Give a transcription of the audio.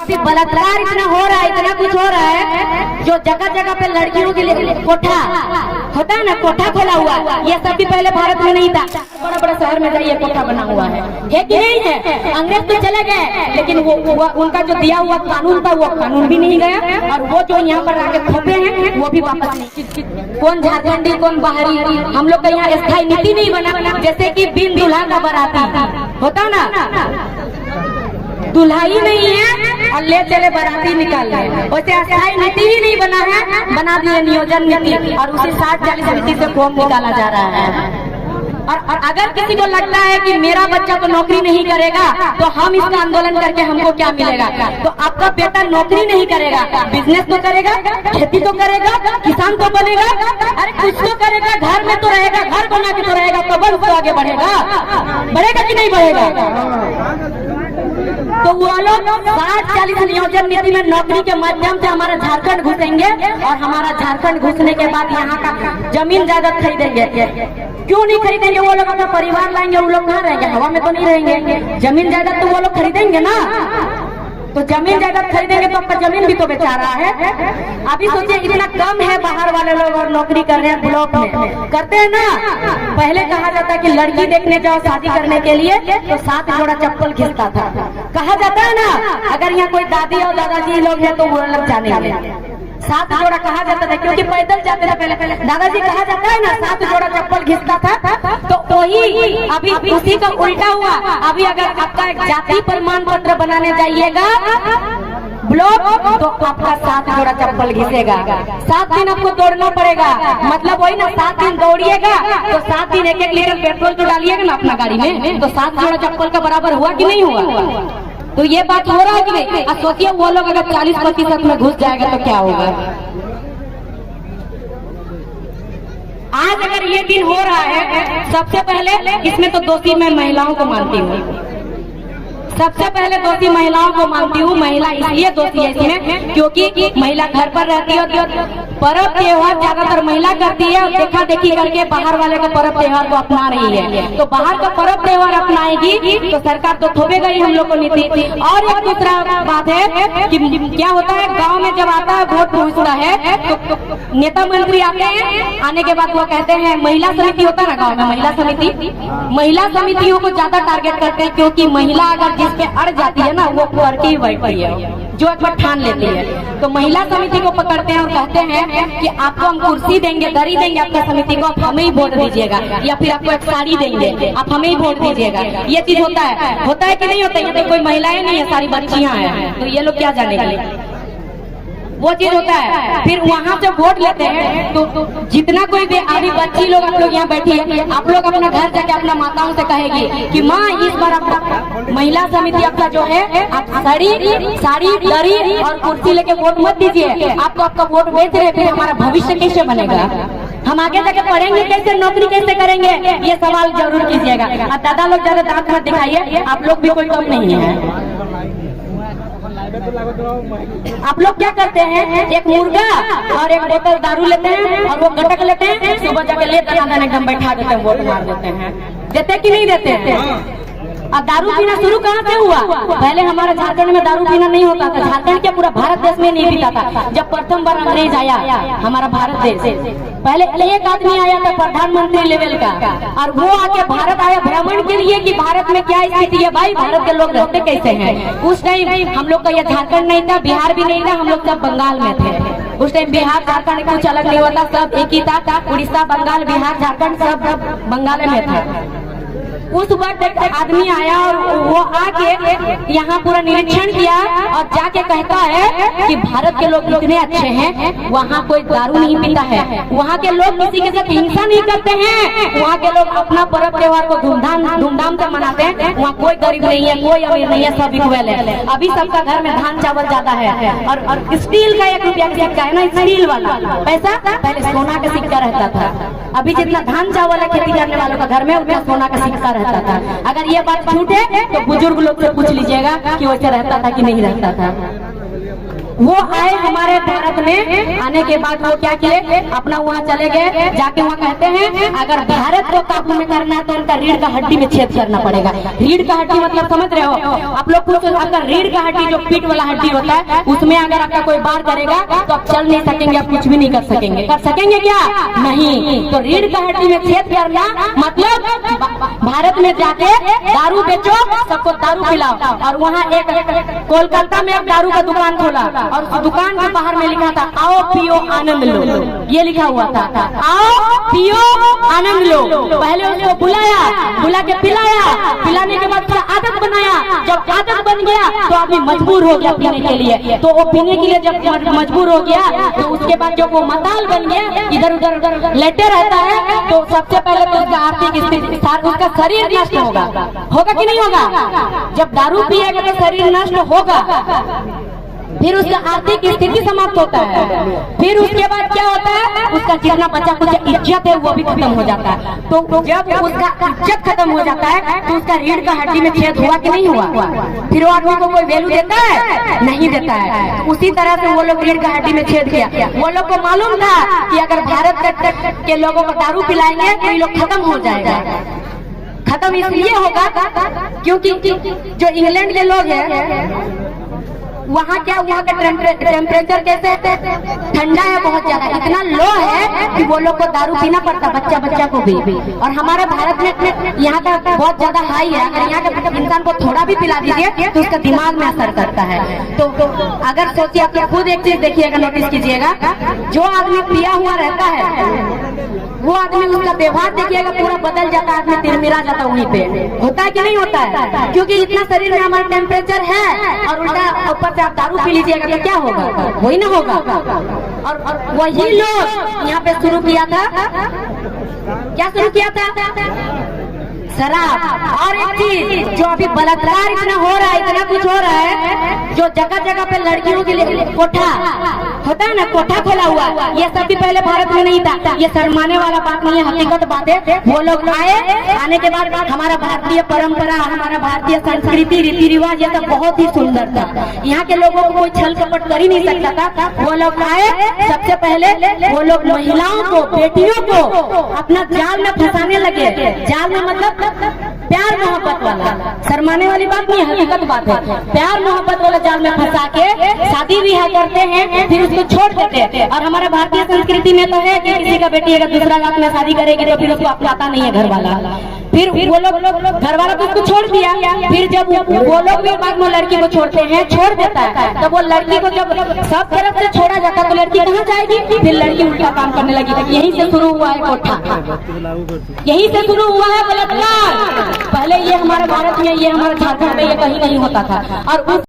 बलात्कार इतना हो रहा है, इतना कुछ हो रहा है, जो जगह जगह पे लड़कियों के लिए कोठा होता है ना, कोठा खोला हुआ, ये सब भी पहले भारत में नहीं था। बड़ा बड़ा शहर में जाइए कोठा बना हुआ है कि नहीं है? अंग्रेज तो चले गए, लेकिन वो उनका जो दिया हुआ कानून था वो कानून भी नहीं गया, और वो जो यहाँ पर आके थोपे हैं वो भी वापस नहीं। कौन झारखंडी कौन बाहरी, हम लोग का यहाँ स्थायी नीति नहीं बना। जैसे कि बिन दुल्हा का बाराती होता ना, दुल्हा ही नहीं है और ले चले बाराती निकाल रहे, वैसे अस्थायी नीति ही नहीं बना है, बना दिए नियोजन नीति, और उसी 60-40 नीति से फॉर्म निकाला जा रहा है। और अगर किसी को लगता है कि मेरा बच्चा तो नौकरी नहीं करेगा, तो हम इसका आंदोलन करके हमको क्या मिलेगा? तो आपका बेटा नौकरी नहीं करेगा, बिजनेस तो करेगा, खेती तो करेगा, किसान तो बनेगा, अरे कुछ तो करेगा, घर में तो रहेगा, घर बना के तो रहेगा, तो बल तो आगे बढ़ेगा, बढ़ेगा कि नहीं बढ़ेगा? तो वो लोग 60-40 नियोजन नीति में नौकरी के माध्यम से हमारा झारखंड घुसेंगे, और हमारा झारखंड घुसने के बाद यहाँ का जमीन जायदाद खरीदेंगे। क्यों नहीं खरीदेंगे? वो लोग अपना परिवार लाएंगे, वो लोग कहाँ रहेंगे? हवा में तो नहीं रहेंगे। जमीन जायदाद तो वो लोग खरीदेंगे ना, तो जमीन जायदाद खरीदेंगे तो आपका जमीन भी तो बेचा रहा है। अभी सोचिए इतना कम है बाहर वाले लोग और नौकरी कर रहे हैं, ब्लॉक में करते हैं ना। पहले कहा जाता है कि लड़की देखने जाओ शादी करने के लिए तो 7 जोड़ा चप्पल खींचता था, कहा जाता है ना। अगर यहाँ कोई दादी और दादाजी लोग हैं तो वो लोग जानेंगे, 7 जोड़ा कहा जाता था, क्योंकि पैदल जाते थे पहले दादाजी, कहा जाता है ना 7 जोड़ा चप्पल घिसता था। तो वही अभी उसी का उल्टा हुआ। अभी अगर आपका जाति प्रमाण पत्र बनाने जाइएगा ब्लॉक, तो आपका 7 जोड़ा चप्पल घिसेगा। 7 दिन आपको दौड़ना पड़ेगा, मतलब वही ना, 7 दिन दौड़िएगा तो 7 दिन 1-1 लीटर पेट्रोल तो डालिएगा ना अपना गाड़ी में, तो 7 जोड़ा चप्पल का बराबर हुआ कि नहीं हुआ? तो ये बात हो रहा है कि नहीं? अब सोचिए वो लोग अगर 40% में घुस जाएगा तो क्या होगा? आज अगर ये दिन हो रहा है, सबसे पहले इसमें तो दोषी मैं महिलाओं को मानती हूँ, सबसे पहले दोषी महिलाओं को मानती हूँ। महिला इसलिए दोषी है इसमें क्योंकि महिला घर पर रहती है, पर्व त्योहार ज्यादातर महिला करती है, और देखा देखी करके बाहर वाले का पर्व त्योहार को अपना रही है। तो बाहर का पर्व त्योहार अपनाएगी तो सरकार तो थोपेगा ही हम लोग को नीति। और एक दूसरा बात है कि क्या होता है, गाँव में जब आता है वोट पहुँचता है तो नेता मंत्री आते हैं, आने के बाद वो कहते हैं, महिला समिति होता है ना गाँव में, महिला समितियों को ज्यादा टारगेट करते हैं, क्योंकि महिला अगर जिस पे अड़ जाती है ना वो करके ही बैठती है, जो एक बार ठान लेती है। तो महिला समिति को पकड़ते हैं और कहते हैं कि आपको हम कुर्सी देंगे, दरी देंगे आपका समिति को, आप हमें ही वोट दीजिएगा, या फिर आपको एक साड़ी देंगे, आप हमें ही वोट दीजिएगा। ये चीज होता है कि नहीं होता है? ये तो कोई महिलाएं नहीं है, सारी बच्चियां हैं, तो ये लोग क्या जानेंगे? वो चीज होता है। फिर वहाँ से वोट लेते हैं तो जितना कोई भी अभी बच्ची लोग, आप लोग यहाँ बैठी है, आप लोग अपना घर जाके अपना माताओं से कहेगी कि माँ इस बार आप महिला समिति आपका जो है, आप साड़ी दरी और कुर्सी लेके वोट मत दीजिए, आपको आपका वोट बेच रहे, फिर हमारा भविष्य कैसे बनेगा? हम आगे जाके पढ़ेंगे कैसे, नौकरी कैसे करेंगे? ये सवाल जरूर कीजिएगा। और दादा लोग ज्यादा दांत मत दिखाइए, आप लोग भी कोई कम नहीं है। आप लोग क्या करते हैं, एक मुर्गा और एक बोतल दारू लेते हैं और वो गटक लेते हैं, सुबह जाके ले दाना एकदम बैठा देते हैं, वोट मार देते हैं। देते कि नहीं देते हैं? अब दारू पीना शुरू कहाँ से हुआ? पहले हमारे झारखंड में दारू पीना नहीं होता था, झारखंड के पूरा भारत देश में नहीं पीता था। जब प्रथम बार अंग्रेज आया हमारा भारत देश, पहले एक आदमी आया था प्रधानमंत्री लेवल का, और वो आके भारत आया भ्रमण के लिए कि भारत में क्या स्थिति है, भाई भारत के लोग रहते कैसे हैं। उस टाइम हम लोग का यह झारखंड नहीं था, बिहार भी नहीं था, हम लोग सब बंगाल में थे। उस टाइम बिहार झारखंड कुछ अलग नहीं होता, सब एक ही था। उड़ीसा, बंगाल, बिहार, झारखंड सब बंगाल में था। उस वक्त एक आदमी आया और वो आके यहाँ पूरा निरीक्षण किया और जाके कहता है कि भारत के लोग इतने अच्छे हैं, वहाँ कोई दारू नहीं पीता है, वहाँ के लोग किसी के साथ हिंसा नहीं करते हैं, वहाँ के लोग अपना पर्व त्योहार को धूमधाम से मनाते हैं, वहाँ कोई गरीब नहीं है, कोई अमीर नहीं है, सब इक्वल है। अभी सबका घर में धान चावल ज्यादा है, और स्टील का 1 रुपया का सिक्का है ना, स्टील वाला पैसा, पहले सोना का सिक्का रहता था। अभी जितना धान चावल है खेती करने वालों का घर में, उतना सोना का सिक्का रहता था। अगर ये बात झूठ है तो बुजुर्ग लोग से पूछ लीजिएगा कि वैसे रहता था कि नहीं रहता था। वो आए हमारे भारत में, आने के बाद वो क्या किए, अपना वहाँ चले गए, जाके वहाँ कहते हैं अगर भारत को काबू में करना है तो उनका रीढ़ का हड्डी में छेद करना पड़ेगा। रीढ़ का हड्डी मतलब समझ रहे हो आप लोग? कुछ अगर रीढ़ का हड्डी जो पीठ वाला हड्डी होता है उसमें अगर आपका कोई बार करेगा तो आप चल नहीं सकेंगे, आप कुछ भी नहीं कर सकेंगे। कर सकेंगे क्या? नहीं। तो रीढ़ का हड्डी में छेद करना मतलब भारत में जाके दारू बेचो, सबको दारू पिलाओ। और वहाँ एक कोलकाता में एक दारू का दुकान खोला और उस दुकान के बाहर में लिखा था आओ पियो आनंद लो, ये लिखा हुआ था, आओ पियो आनंद लो। पहले उसको बुला के पिलाया, पिलाने के बाद फिर आदत बनाया। जब आदत बन गया तो आदमी मजबूर हो गया पीने के लिए। तो वो पीने के लिए जब मजबूर हो गया तो उसके बाद जब वो मताल बन गया, इधर उधर लेटे रहता है, तो सबसे पहले तो उसका आर्थिक स्थिति, उसका शरीर नष्ट होगा कि नहीं होगा? जब दारू पिएगा तो शरीर नष्ट होगा, फिर उसका आर्थिक स्थिति समाप्त होता है। फिर उसके बाद क्या होता है, उसका जितना बचा कुछ इज्जत है वो भी खत्म हो जाता है। तो जब उसका इज्जत खत्म हो जाता है तो उसका रीढ़ का हड्डी में छेद हुआ कि नहीं हुआ? फिर वो आदमी को कोई वैल्यू देता है? नहीं देता है। उसी तरह से वो लोग रीढ़ का हड्डी में छेद किया। वो लोग को मालूम था कि अगर भारत के लोगों को दारू पिलाएंगे तो ये लोग खत्म हो जाएगा। खत्म इसलिए होगा क्योंकि जो इंग्लैंड के लोग हैं वहाँ क्या, वहाँ का टेम्परेचर कैसे है? ठंडा है बहुत ज्यादा, इतना लो है कि वो लोग को दारू पीना पड़ता, बच्चा को भी। और हमारे भारत में यहाँ का बहुत ज्यादा हाई है। अगर यहाँ के इंसान को थोड़ा भी पिला दीजिए तो उसका दिमाग में असर करता है। तो अगर सोचिए, आप खुद एक चीज देखिएगा, नोटिस कीजिएगा, जो आदमी पिया हुआ रहता है वो आदमी, उसका व्यवहार देखिएगा पूरा बदल जाता है, आदमी तिरमिरा जाता है। वहीं पे होता है कि नहीं होता है? क्योंकि इतना शरीर में हमारा टेम्परेचर है और उल्टा ऊपर से आप दारू पी लीजिएगा तो क्या होगा? वही ना होगा। और वही लोग यहाँ पे शुरू किया था, क्या शुरू किया था? शराब। और एक चीज, जो अभी बलात्कार इतना हो रहा है, इतना कुछ हो रहा है, जो जगह जगह पे लड़कियों के लिए कोठा होता है ना, कोठा खोला हुआ, ये सब भी पहले भारत में नहीं था। ये शर्माने वाला बात नहीं है, हकीकत बात है। वो लोग आने के बाद हमारा भारतीय परंपरा, हमारा भारतीय संस्कृति, रीति रिवाज ये सब बहुत ही सुंदर था। यहाँ के लोगों को कोई छल कपट कर ही नहीं सकता था। वो लोग आए, सबसे पहले वो लोग महिलाओं को, बेटियों को अपना जाल में फंसाने लगे। जाल में मतलब प्यार मोहब्बत वाला, शर्माने वाली बात नहीं, हकीकत बात है। प्यार मोहब्बत वाला जाल में फंसा के शादी ब्याह करते हैं, फिर उसको छोड़ देते हैं। और हमारे भारतीय संस्कृति में तो है कि किसी का बेटी अगर दूसरा रात में शादी करेगी तो फिर उसको अपनाता नहीं है घर वाला। फिर वो लोग घर वाला तो उसको छोड़ दिया। फिर जब वो लोग भी बाद में लड़की को छोड़ते हैं, छोड़ देता है, तब वो लड़की को जब सब तरफ से छोड़ा जाता है तो लड़की कहाँ जाएगी? फिर लड़की उल्टा काम करने लगी। यहीं से शुरू हुआ है कोठा, यहीं से शुरू हुआ है बलात्कार। पहले ये हमारे भारत में, ये हमारे झारखंड में ये कहीं नहीं होता था। और